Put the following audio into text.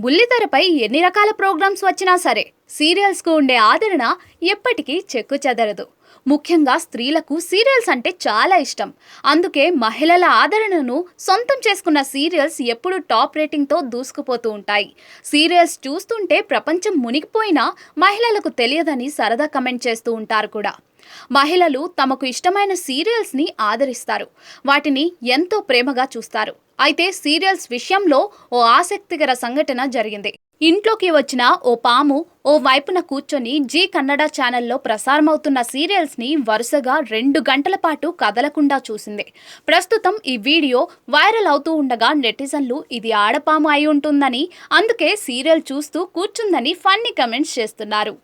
బుల్లితెరపై ఎన్ని రకాల ప్రోగ్రామ్స్ వచ్చినా సరే సీరియల్స్కు ఉండే ఆదరణ ఎప్పటికీ చెక్కు చెదరదు. ముఖ్యంగా స్త్రీలకు సీరియల్స్ అంటే చాలా ఇష్టం. అందుకే మహిళల ఆదరణను సొంతం చేసుకున్న సీరియల్స్ ఎప్పుడూ టాప్ రేటింగ్తో దూసుకుపోతూ ఉంటాయి. సీరియల్స్ చూస్తుంటే ప్రపంచం మునిగిపోయినా మహిళలకు తెలియదని సరదా కమెంట్ చేస్తూ ఉంటారు కూడా. మహిళలు తమకు ఇష్టమైన సీరియల్స్ని ఆదరిస్తారు, వాటిని ఎంతో ప్రేమగా చూస్తారు. అయితే సీరియల్స్ విషయంలో ఓ ఆసక్తికర సంఘటన జరిగింది. ఇంట్లోకి వచ్చిన ఓ పాము ఓ వైపున కూర్చొని జీ కన్నడ ఛానల్లో ప్రసారమవుతున్న సీరియల్స్ని వరుసగా 2 గంటల పాటు కదలకుండా చూసింది. ప్రస్తుతం ఈ వీడియో వైరల్ అవుతూ ఉండగా నెటిజన్లు ఇది ఆడపాము అయి ఉంటుందని, అందుకే సీరియల్ చూస్తూ కూర్చుందని ఫన్నీ కమెంట్స్ చేస్తున్నారు.